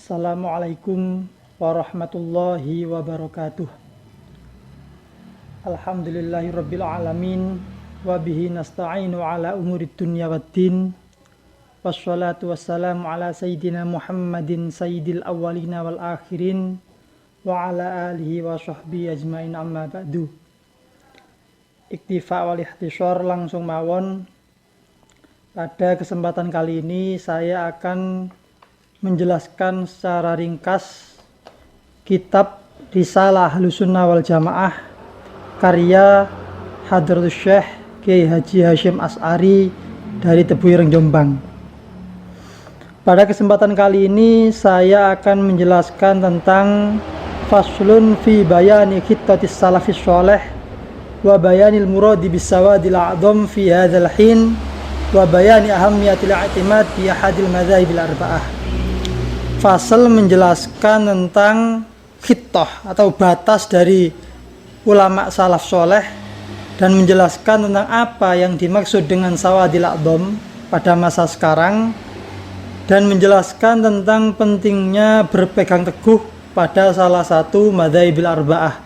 Assalamualaikum warahmatullahi wabarakatuh. Alhamdulillahirabbil alamin wa bihi nasta'inu ala umurid dunya waddin. Wassalatu wassalamu ala sayyidina Muhammadin sayyidil awwalina wal akhirin wa ala alihi wa sahbihi ajmain, amma ba'du. Iktifa wal ihtisar, langsung mawon. Pada kesempatan kali ini saya akan menjelaskan secara ringkas kitab Risalah Ahlussunnah wal Jamaah karya Hadratus Syekh Kiai Haji Hasyim Asy'ari dari Tebu Ireng, Jombang. Pada kesempatan kali ini saya akan menjelaskan tentang faslun fi bayani khittatis salafis sholeh wa bayanil muradi bisawadil a'dham fi hadzal hin wa bayani ahammiyatil i'timad bi ahadil madzahibil arba'ah. Fasal menjelaskan tentang khittah atau batas dari ulama salaf soleh dan menjelaskan tentang apa yang dimaksud dengan sawadil a'dham pada masa sekarang, dan menjelaskan tentang pentingnya berpegang teguh pada salah satu madzahibil arba'ah,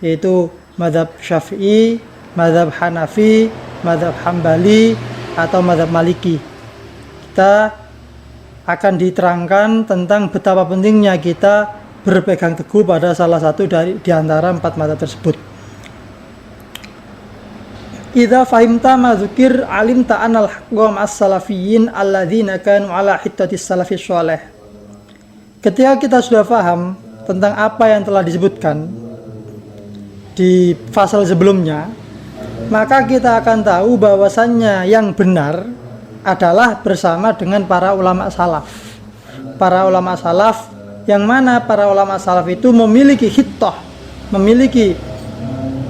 yaitu mazhab Syafi'i, mazhab Hanafi, mazhab Hambali atau mazhab Maliki. Kita akan diterangkan tentang betapa pentingnya kita berpegang teguh pada salah satu di antara empat mazhab tersebut. Idza fahimta ma dzukir alimta anal haqqam as-salafiyyin alladzina kanu ala hittatis salafis sholeh. Ketika kita sudah paham tentang apa yang telah disebutkan di fasal sebelumnya, maka kita akan tahu bahwasannya yang benar adalah bersama dengan para ulama salaf. Para ulama salaf, yang mana para ulama salaf itu memiliki khittah, memiliki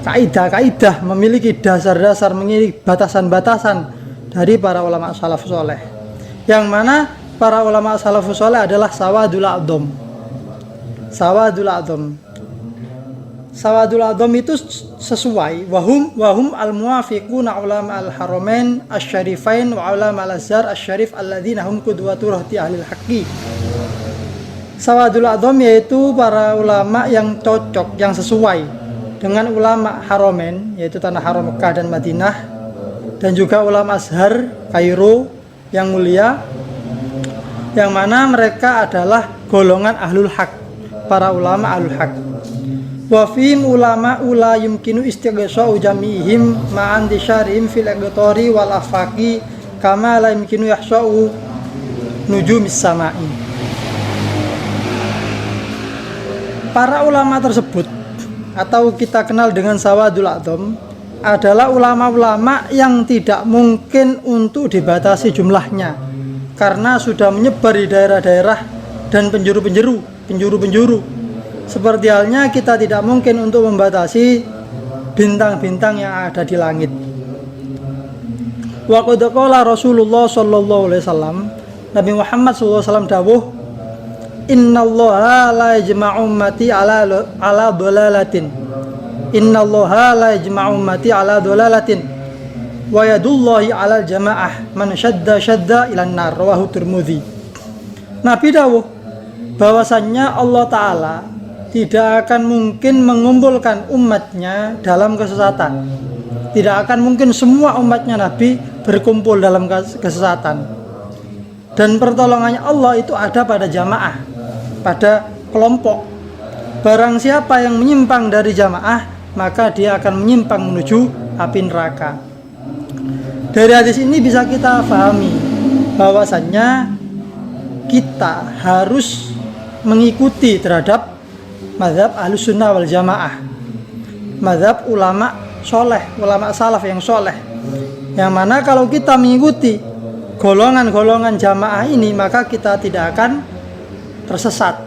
kaidah-kaidah, memiliki dasar-dasar, memiliki batasan-batasan dari para ulama salaf soleh. Yang mana para ulama salaf soleh adalah sawadul a'dham. Sawadul a'dham. Sawadul a'dham itu sesuai wahum al-muwafiquna ulama al-haramain asy-syarifain wa ulama al-azhar asy-syarif alladzina hum qudwatur hati ahlil haqqi. Sawadul a'dham yaitu para ulama yang cocok, yang sesuai dengan ulama haramain, yaitu tanah haram Mekah dan Madinah, dan juga ulama Azhar Kairo yang mulia, yang mana mereka adalah golongan ahlul haq, para ulama ahlul haq. Wa fihim ulama ula yumkinu istighsa'u jami'ihim ma'an disyarihim fil iqtori wal afaqi kama la yumkinu yahsa'u nujumis sama'i. Para ulama tersebut atau kita kenal dengan sawadul a'dham adalah ulama-ulama yang tidak mungkin untuk dibatasi jumlahnya karena sudah menyebar di daerah-daerah dan penjuru-penjuru. Seperti halnya kita tidak mungkin untuk membatasi bintang-bintang yang ada di langit. Wa qad qala Rasulullah sallallahu alaihi wasallam, Nabi Muhammad sallallahu alaihi wasallam dawuh, innallaha la yajma'u ummati ala dhalalatin. Innallaha la yajma'u ummati ala dhalalatin wa yadullahi 'alal jamaah man shadda ilan nar, rawahu Tirmidzi. Nabi dawuh bahwasannya Allah Ta'ala tidak akan mungkin mengumpulkan umatnya dalam kesesatan. Tidak akan mungkin semua umatnya Nabi berkumpul dalam kesesatan. Dan pertolongannya Allah itu ada pada jamaah, pada kelompok. Barang siapa yang menyimpang dari jamaah, maka dia akan menyimpang menuju api neraka. Dari hadis ini bisa kita pahami bahwasannya kita harus mengikuti terhadap mazhab Ahlussunnah wal Jamaah, mazhab ulama soleh, ulama salaf yang soleh, yang mana kalau kita mengikuti golongan-golongan jamaah ini, maka kita tidak akan tersesat.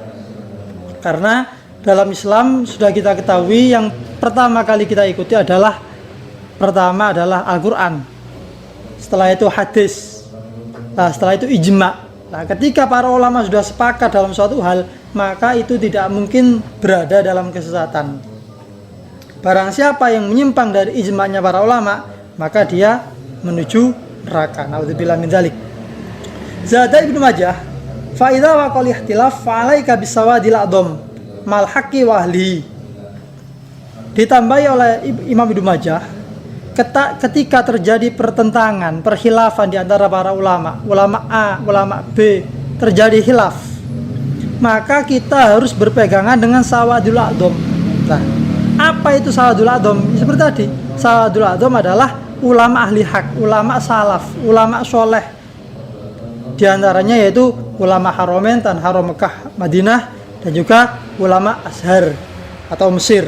Karena dalam Islam sudah kita ketahui yang pertama kali kita ikuti adalah Al-Quran, setelah itu hadis, setelah itu ijma. Nah, ketika para ulama sudah sepakat dalam suatu hal, maka itu tidak mungkin berada dalam kesesatan. Barang siapa yang menyimpang dari ijma'nya para ulama, maka dia menuju neraka. Naudzubillah min dzalik. Zada Ibnu Majah Fa idza waqal ihtilaf fa alaika bisawadil adham mal haqqi wa ahli. Ditambahi oleh Imam Ibnu Majah, ketika terjadi pertentangan, perkhilafan di antara para ulama A, ulama B, terjadi khilaf, maka kita harus berpegangan dengan sawadul adham. Nah, apa itu sawadul adham? Seperti tadi, sawadul adham adalah ulama ahli hak, ulama salaf, ulama soleh. Di antaranya yaitu ulama Haramain, Haram Mekah, Madinah, dan juga ulama Azhar atau Mesir.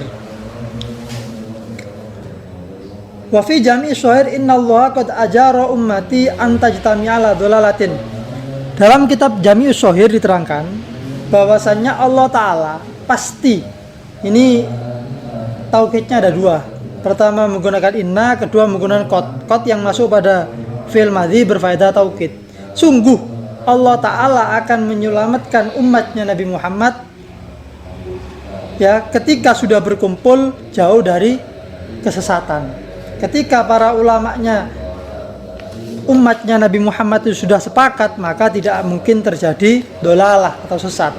Wa fi jami' syuhair innallaha qad ajara ummati an tajtami'a ala dhalalatin. Dalam kitab Jami' Syuhair diterangkan bahwasannya Allah Ta'ala pasti, ini taukidnya ada dua. Pertama menggunakan inna, kedua menggunakan qad yang masuk pada fi'il madhi berfaedah taukid. Sungguh Allah Ta'ala akan menyelamatkan umatnya Nabi Muhammad ya ketika sudah berkumpul jauh dari kesesatan. Ketika para ulamanya umatnya Nabi Muhammad itu sudah sepakat, maka tidak mungkin terjadi dolalah atau sesat.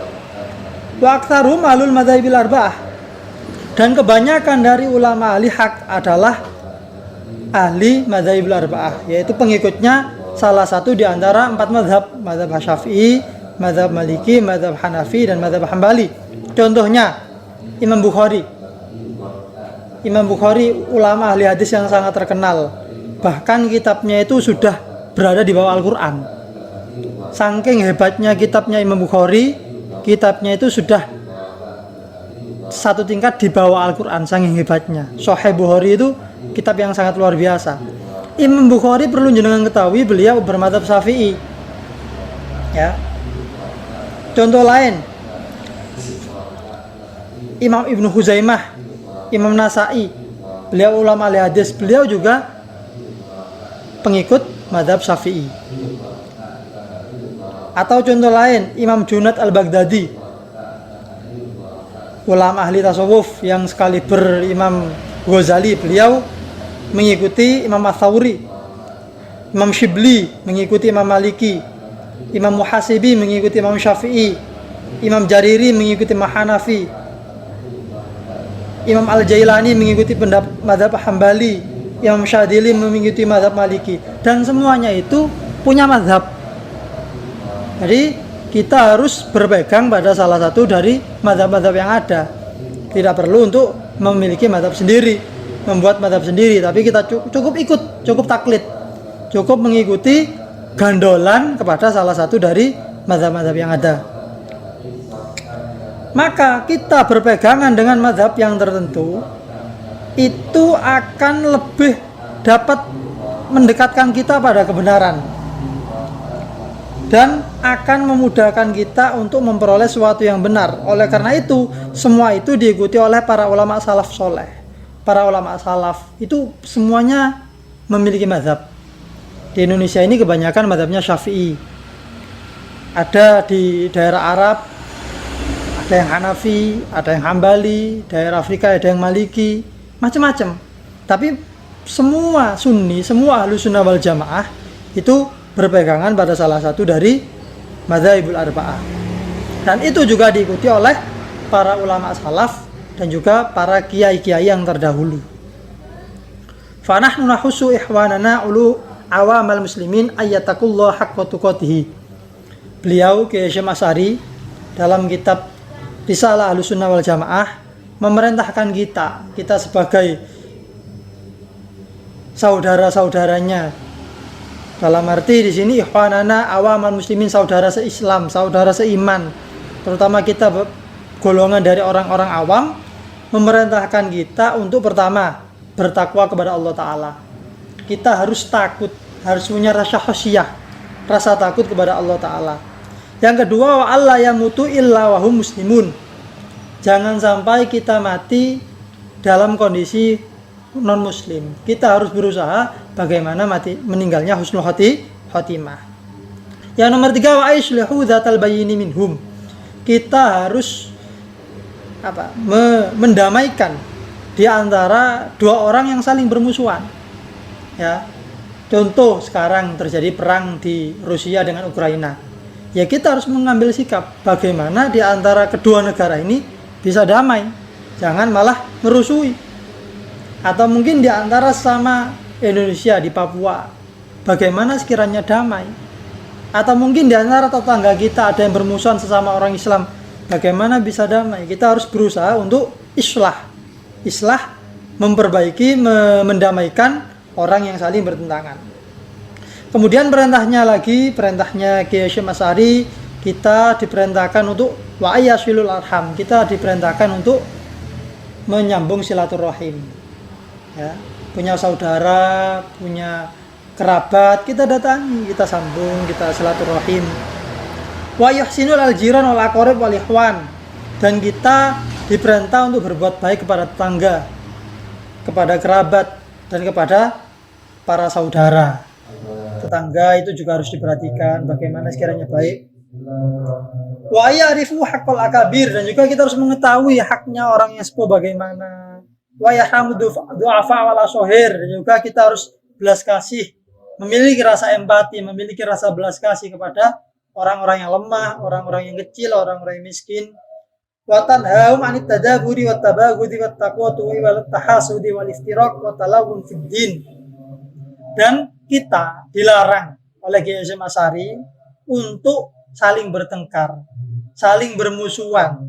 Wa aktsarum ahlul madzhabil arba'ah, dan kebanyakan dari ulama ahli hak adalah ahli madzhabil arba'ah, yaitu pengikutnya salah satu di antara 4 mazhab, mazhab Syafi'i, mazhab Maliki, mazhab Hanafi, dan mazhab Hambali. Contohnya Imam Bukhari ulama ahli hadis yang sangat terkenal. Bahkan kitabnya itu sudah berada di bawah Al-Quran. Saking hebatnya kitabnya Imam Bukhari, kitabnya itu sudah satu tingkat di bawah Al-Quran, saking hebatnya. Sahih Bukhari itu kitab yang sangat luar biasa. Imam Bukhari perlu jenengan ketahui beliau bermadzhab Syafi'i. Ya. Contoh lain, Imam Ibnu Huzaimah, Imam Nasa'i, beliau ulama ahli hadis, beliau juga pengikut mazhab Syafi'i. Atau contoh lain, Imam Junaid Al-Baghdadi, ulama ahli tasawuf yang sekali Imam Ghazali, beliau mengikuti Imam Ats-Tsauri. Imam Shibli mengikuti Imam Maliki, Imam Muhasibi mengikuti Imam Syafi'i, Imam Jariri mengikuti Imam Hanafi, Imam Al-Jailani mengikuti mazhab Hambali, Imam Syadili mengikuti mazhab Maliki, dan semuanya itu punya mazhab. Jadi kita harus berpegang pada salah satu dari mazhab-mazhab yang ada. Tidak perlu untuk memiliki mazhab sendiri, membuat mazhab sendiri, tapi kita cukup ikut, cukup taklid, cukup mengikuti gandolan kepada salah satu dari mazhab-mazhab yang ada. Maka kita berpegangan dengan mazhab yang tertentu itu akan lebih dapat mendekatkan kita pada kebenaran dan akan memudahkan kita untuk memperoleh sesuatu yang benar. Oleh karena itu, semua itu diikuti oleh para ulama salaf soleh. Para ulama salaf itu semuanya memiliki mazhab. Di Indonesia ini kebanyakan mazhabnya Syafi'i. Ada di daerah Arab, ada yang Hanafi, ada yang Hambali, daerah Afrika ada yang Maliki, macam-macam. Tapi semua Sunni, semua Ahlus Sunnah wal Jamaah itu berpegangan pada salah satu dari Madzhabul Arba'ah. Dan itu juga diikuti oleh para ulama salaf dan juga para kiai-kiai yang terdahulu. Fa nahnu nahussu ihwanana ulu awamal muslimin ayyatakullah haqqa tuqatih. Beliau Kiai Hasyim Asy'ari dalam kitab Risalah Ahlus Sunnah wal Jamaah memerintahkan kita sebagai saudara-saudaranya. Dalam arti di sini ikhwanana awamal muslimin, saudara se-Islam, saudara seiman. Terutama kita golongan dari orang-orang awam, memerintahkan kita untuk pertama bertakwa kepada Allah Ta'ala. Kita harus takut, harus punya rasa khasyah, rasa takut kepada Allah Ta'ala. Yang kedua, wa alla yamutu illa wa hum muslimun. Jangan sampai kita mati dalam kondisi non muslim. Kita harus berusaha bagaimana meninggalnya husnul khotimah. Yang nomor 3, wa aislihu dzatal bayini minhum. Kita harus mendamaikan di antara dua orang yang saling bermusuhan. Ya. Contoh sekarang terjadi perang di Rusia dengan Ukraina. ya kita harus mengambil sikap bagaimana di antara kedua negara ini bisa damai, jangan malah merusuhi. Atau mungkin di antara sama Indonesia di Papua, bagaimana sekiranya damai. Atau mungkin di antara tetangga kita ada yang bermusuhan sesama orang Islam, bagaimana bisa damai. Kita harus berusaha untuk islah, memperbaiki, mendamaikan orang yang saling bertentangan. Kemudian perintahnya Kiai Hasyim Asy'ari, kita diperintahkan untuk wa'ayasilul arham, kita diperintahkan untuk menyambung silaturahim. Ya, punya saudara, punya kerabat, kita datangi, kita sambung, kita silaturahim. Wa yuhsinul aljiran wal aqarib wal ikhwan, dan kita diperintah untuk berbuat baik kepada tetangga, kepada kerabat, dan kepada para saudara. Tetangga itu juga harus diperhatikan bagaimana sekiranya baik. Wa ya'rifu haqqal akabir, dan juga kita harus mengetahui haknya orang yang sepuh bagaimana. Wa yarhamu du'afa wal asahir, dan juga kita harus belas kasih, memiliki rasa empati, memiliki rasa belas kasih kepada orang-orang yang lemah, orang-orang yang kecil, orang-orang yang miskin. Wa tanhahum 'anit tadaburi wat tabaghudi wat taqwati wal tahasudi wal iftiraq wa talawun fid din. Dan kita dilarang oleh Kiai Hasyim Asy'ari untuk saling bertengkar, saling bermusuhan,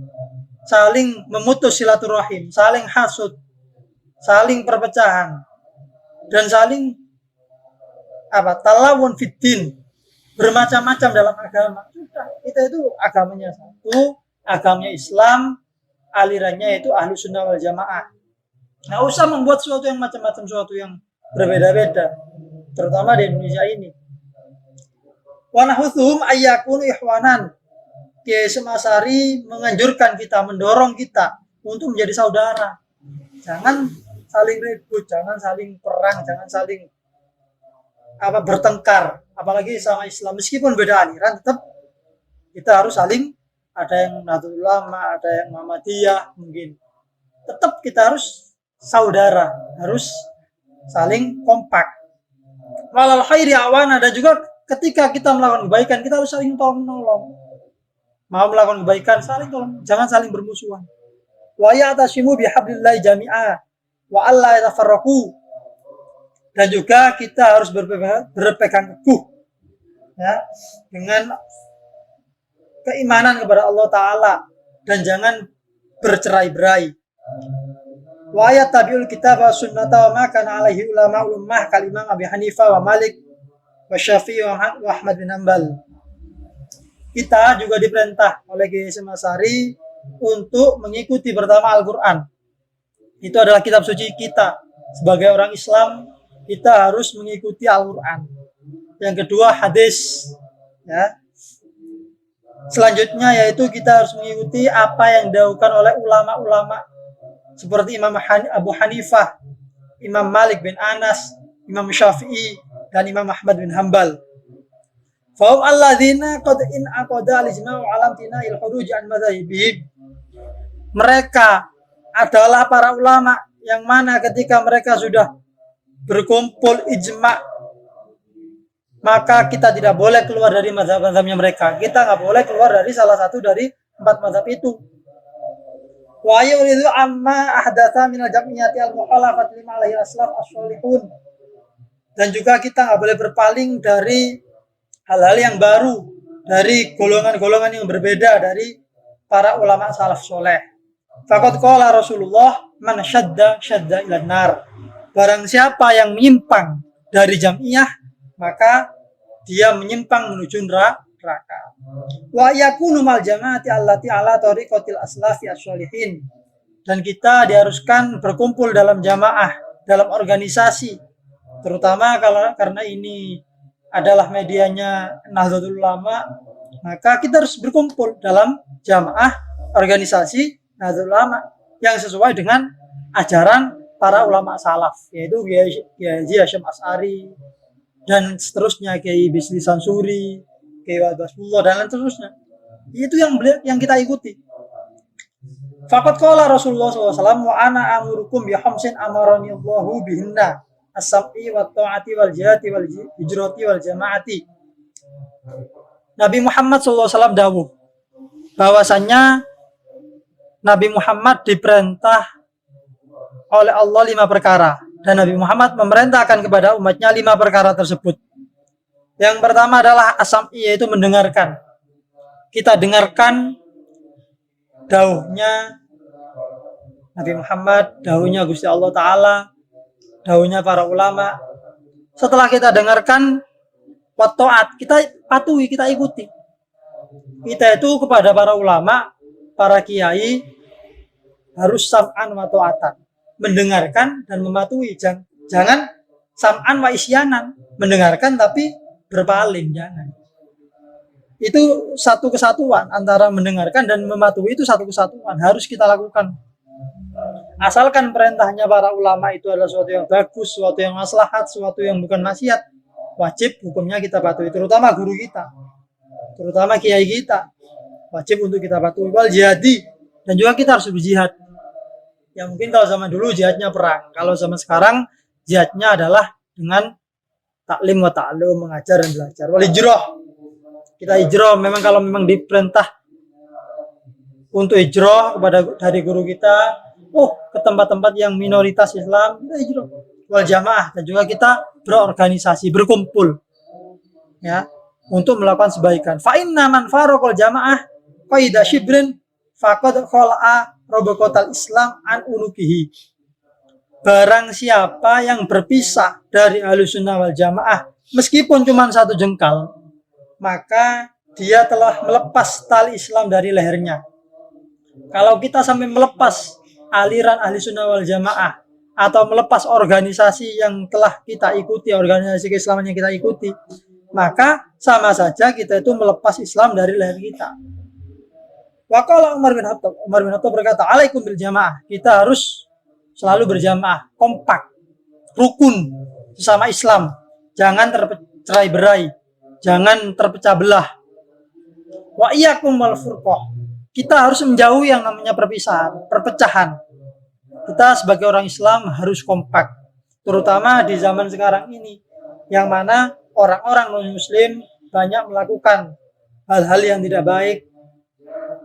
saling memutus silaturahim, saling hasud, saling perpecahan, dan saling talawun fiddin, bermacam-macam dalam agama. Sudah, kita itu agamanya satu, agamanya Islam, alirannya itu Ahlus Sunnah wal Jamaah. Nggak usah membuat sesuatu yang macam-macam, sesuatu yang berbeda-beda, terutama di Indonesia ini. Wa nahutsuhum ayyakunu ihwanan. Kiai Hasyim Asy'ari menganjurkan kita, mendorong kita untuk menjadi saudara. Jangan saling ribut, jangan saling perang, jangan saling bertengkar, apalagi sama Islam. Meskipun beda aliran, tetap kita harus saling, ada yang Nahdlatul Ulama, ada yang Muhammadiyah, mungkin tetap kita harus saudara, harus saling kompak. Walal khairi awana, dan juga ketika kita melakukan kebaikan, kita harus saling tolong-menolong. Mau melakukan kebaikan, saling tolong, jangan saling bermusuhan. Wa ya'tasimu bihablillahi jami'a wa alla yatafarraqu, dan juga kita harus berpegang teguh, ya, dengan keimanan kepada Allah Ta'ala, dan jangan bercerai-berai. Wa yattabi'ul kitaba sunnata wa ma kana alaihi ulama ummah kalimah Abi Hanifah wa Malik wa Syafi'i wa Ahmad bin Hanbal. Kita juga diperintah oleh Kiai Hasyim Asy'ari untuk mengikuti pertama Al-Quran. Itu adalah kitab suci kita. Sebagai orang Islam, kita harus mengikuti Al-Quran. Yang kedua, hadis. Ya. Selanjutnya yaitu kita harus mengikuti apa yang dilakukan oleh ulama-ulama seperti Imam Abu Hanifah, Imam Malik bin Anas, Imam Syafi'i, dan Imam Ahmad bin Hanbal. Fahum alladzina qad in aqada al-ijma'u 'ala tina'il khuruj an madzhabihim. Mereka adalah para ulama yang mana ketika mereka sudah berkumpul ijma', maka kita tidak boleh keluar dari mazhab-mazhabnya mereka. Kita nggak boleh keluar dari salah satu dari 4 mazhab itu. Wa yuridu amma ahdatha min al-jam'iyati al-mukhalafat lima alaihi aslaf as-salihun. Dan juga kita nggak boleh berpaling dari hal-hal yang baru, dari golongan-golongan yang berbeda dari para ulama salaf soleh. Faqad qala Rasulullah, man syadda ilan nar. Barang siapa yang menyimpang dari jam'iyah, maka dia menyimpang menuju neraka. Wa yakunu mal jamaati allati ala tariqatil aslafi as-sholihin. Dan kita diharuskan berkumpul dalam jamaah, dalam organisasi, terutama karena ini adalah medianya Nahdlatul Ulama, maka kita harus berkumpul dalam jamaah organisasi Nahdlatul Ulama yang sesuai dengan ajaran para ulama salaf, yaitu Kiai Hasyim Asy'ari dan seterusnya, Kiai Bisri Sansuri, Kiai Basmullah, dan lain seterusnya. Itu yang kita ikuti. Faqad qala Rasulullah SAW, wa ana amurukum bi khamsin amarani Allahu bihinna as-sam'i wa ta'ati wal jihati wal hijrati wal jama'ati. Nabi Muhammad SAW dawuh bahwasannya Nabi Muhammad diperintah oleh Allah 5 perkara, dan Nabi Muhammad memerintahkan kepada umatnya 5 perkara tersebut. Yang pertama adalah as-sam'i, yaitu mendengarkan. Kita dengarkan dawuhnya Nabi Muhammad, dawuhnya Gusti Allah Ta'ala, dawuhnya para ulama. Setelah kita dengarkan, wa ta'at, kita patuhi, kita ikuti. Kita itu kepada para ulama, para kiai harus sam'an wa ta'atan, mendengarkan dan mematuhi. Jangan sam'an wa isyanan, mendengarkan tapi berpaling, jangan. Itu satu kesatuan antara mendengarkan dan mematuhi, itu satu kesatuan, harus kita lakukan. Asalkan perintahnya para ulama itu adalah sesuatu yang bagus, sesuatu yang maslahat, sesuatu yang bukan maksiat, wajib hukumnya kita patuhi, terutama guru kita, terutama kiai kita, wajib untuk kita patuhi. Wal jihadi, dan juga kita harus berjihad. Ya mungkin kalau zaman dulu jihadnya perang, kalau zaman sekarang jihadnya adalah dengan taklim wa ta'lum, mengajar dan belajar. Wal hijrah, kita hijrah. Memang kalau memang diperintah untuk hijrah kepada dari guru kita, ke tempat-tempat yang minoritas Islam, kita hijrah. Wal jamaah, dan juga kita berorganisasi, berkumpul, ya, untuk melakukan kebaikan. Fa inna man faraqal jamaah qaida shibrin faqad khala'a robokotal Islam an unukihi. Barang siapa yang berpisah dari Ahlussunnah wal Jamaah meskipun cuma 1 jengkal, maka dia telah melepas tali Islam dari lehernya. Kalau kita sampai melepas aliran Ahlussunnah wal Jamaah atau melepas organisasi yang telah kita ikuti, organisasi keislaman yang kita ikuti, maka sama saja kita itu melepas Islam dari leher kita. Waqala Umar bin Khattab berkata, alaikum bil jamaah, kita harus selalu berjamaah, kompak, rukun sesama Islam, jangan tercerai-berai, jangan terpecah belah. Wa iyyakum wal furqah, kita harus menjauhi yang namanya perpecahan. Kita sebagai orang Islam harus kompak, terutama di zaman sekarang ini, yang mana orang-orang non-muslim banyak melakukan hal-hal yang tidak baik,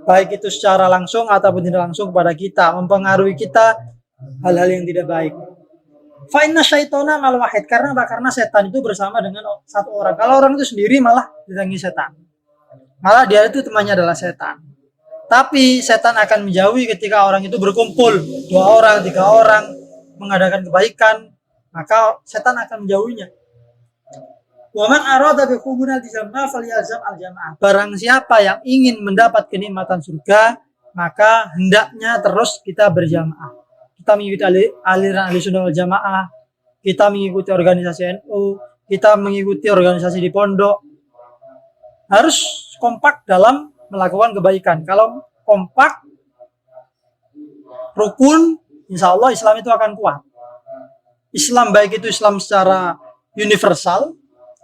baik itu secara langsung ataupun tidak langsung kepada kita, mempengaruhi kita hal-hal yang tidak baik. Fa inna syaitana mal wahid, karena apa? Karena setan itu bersama dengan satu orang. Kalau orang itu sendiri malah didatangi setan, malah dia itu temannya adalah setan. Tapi setan akan menjauhi ketika orang itu berkumpul 2 orang, 3 orang mengadakan kebaikan, maka setan akan menjauhinya. Wa man arada bi khubunal jannah falyalzam al jamaah. Barang siapa yang ingin mendapat kenikmatan surga, maka hendaknya terus kita berjamaah. Kita mengikuti aliran Ahlussunnah wal Jamaah, kita mengikuti organisasi NU, kita mengikuti organisasi di pondok. Harus kompak dalam melakukan kebaikan. Kalau kompak, rukun, insya Allah Islam itu akan kuat. Islam baik itu Islam secara universal,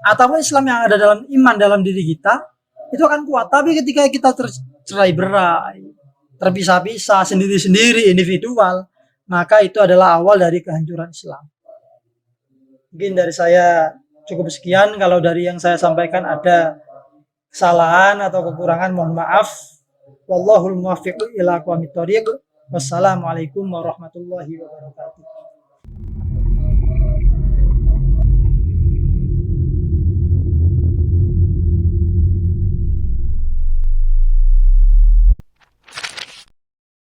ataupun Islam yang ada dalam iman dalam diri kita, itu akan kuat. Tapi ketika kita tercerai-berai, terpisah-pisah, sendiri-sendiri, individual, maka itu adalah awal dari kehancuran Islam. Mungkin dari saya cukup sekian. Kalau dari yang saya sampaikan ada kesalahan atau kekurangan, mohon maaf. Wallahul muwaffiq ila aqwamit thoriq. Wassalamualaikum warahmatullahi wabarakatuh.